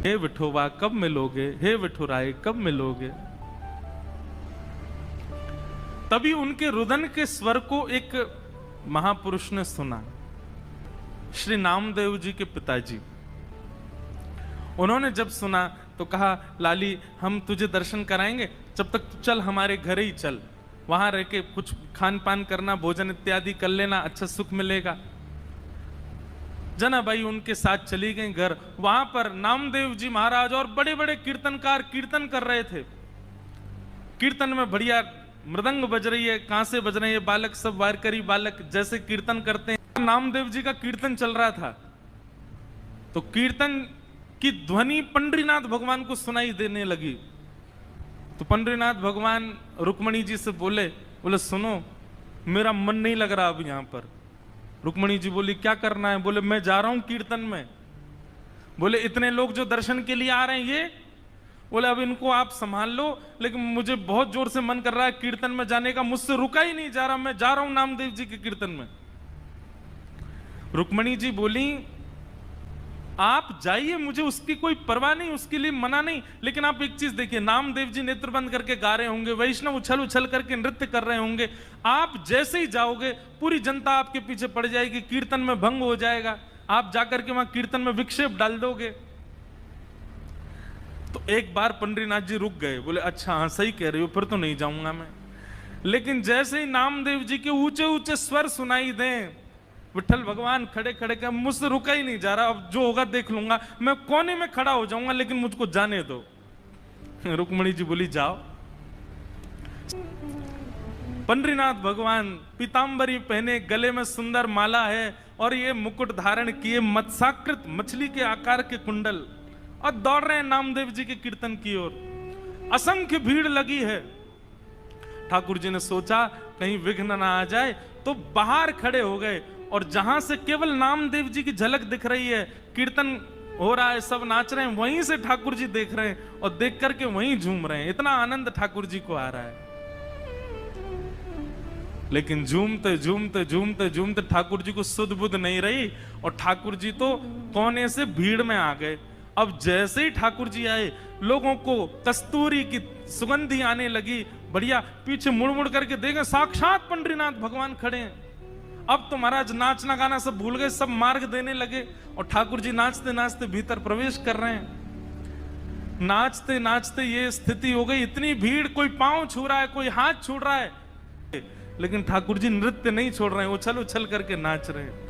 हे विठोबा कब मिलोगे, हे विठुराय कब मिलोगे। तभी उनके रुदन के स्वर को एक महापुरुष ने सुना, श्री नामदेव जी के पिताजी। उन्होंने जब सुना तो कहा, लाली हम तुझे दर्शन कराएंगे, जब तक चल हमारे घर ही चल, वहां रह के कुछ खान पान करना, भोजन इत्यादि कर लेना, अच्छा सुख मिलेगा। जनाबाई उनके साथ चली गई घर। वहां पर नामदेव जी महाराज और बड़े बड़े कीर्तनकार कीर्तन कर रहे थे। कीर्तन में बढ़िया मृदंग बज रही है, कांसे बज रहे हैं, बालक सब वारकरी बालक जैसे कीर्तन करते हैं। नामदेव जी का कीर्तन चल रहा था, तो कीर्तन की ध्वनि पंडरीनाथ भगवान को सुनाई देने लगी। तो पंडरीनाथ भगवान रुक्मणी जी से बोले सुनो, मेरा मन नहीं लग रहा अब यहां पर। रुक्मणी जी बोली, क्या करना है? बोले, मैं जा रहा हूं कीर्तन में। बोले, इतने लोग जो दर्शन के लिए आ रहे हैं ये? बोले, अब इनको आप संभाल लो, लेकिन मुझे बहुत जोर से मन कर रहा है कीर्तन में जाने का, मुझसे रुका ही नहीं जा रहा, मैं जा रहा हूं नामदेव जी के कीर्तन में। रुक्मणी जी बोली, आप जाइए, मुझे उसकी कोई परवाह नहीं, उसके लिए मना नहीं, लेकिन आप एक चीज देखिए, नामदेव जी नेत्र बंद करके गा रहे होंगे, वैष्णव उछल उछल करके नृत्य कर रहे होंगे, आप जैसे ही जाओगे पूरी जनता आपके पीछे पड़ जाएगी, कीर्तन में भंग हो जाएगा, आप जाकर के वहां कीर्तन में विक्षेप डाल दोगे। तो एक बार पंडरीनाथ जी रुक गए, बोले, अच्छा हाँ सही कह रही हो, फिर तो नहीं जाऊंगा मैं। लेकिन जैसे ही नामदेव जी के ऊंचे ऊंचे स्वर सुनाई दें, विठल भगवान खड़े खड़े के, मुझसे रुका ही नहीं जा रहा, अब जो होगा देख लूंगा, मैं कोने में खड़ा हो जाऊंगा, लेकिन मुझको जाने दो। रुक्मणी जी बोली, जाओ। पंडरीनाथ भगवान पीतांबरी पहने, गले में सुंदर माला है और ये मुकुट धारण किए, मत्स्याकृत मछली के आकार के कुंडल, और दौड़ रहे हैं नामदेव जी के कीर्तन की ओर। असंख्य भीड़ लगी है। ठाकुर जी ने सोचा कहीं विघ्न ना आ जाए, तो बाहर खड़े हो गए, और जहां से केवल नामदेव जी की झलक दिख रही है, कीर्तन हो रहा है, सब नाच रहे हैं, वहीं से ठाकुर जी देख रहे हैं और देख करके वहीं झूम रहे हैं। इतना आनंद ठाकुर जी को आ रहा है। लेकिन झूमते झूमते झूमते झूमते ठाकुर जी को सुध बुध नहीं रही, और ठाकुर जी तो कोने से भीड़ में आ गए। अब जैसे ही ठाकुर जी आए, लोगों को कस्तूरी की सुगंधी आने लगी, बढ़िया। पीछे मुड़ मुड़ करके देखे, साक्षात पंडरीनाथ भगवान खड़े हैं। अब तो महाराज नाचना गाना सब भूल गए, सब मार्ग देने लगे, और ठाकुर जी नाचते नाचते भीतर प्रवेश कर रहे हैं। नाचते नाचते ये स्थिति हो गई, इतनी भीड़, कोई पांव छू रहा है, कोई हाथ छू रहा है, लेकिन ठाकुर जी नृत्य नहीं छोड़ रहे हैं, उछल उछल करके नाच रहे हैं।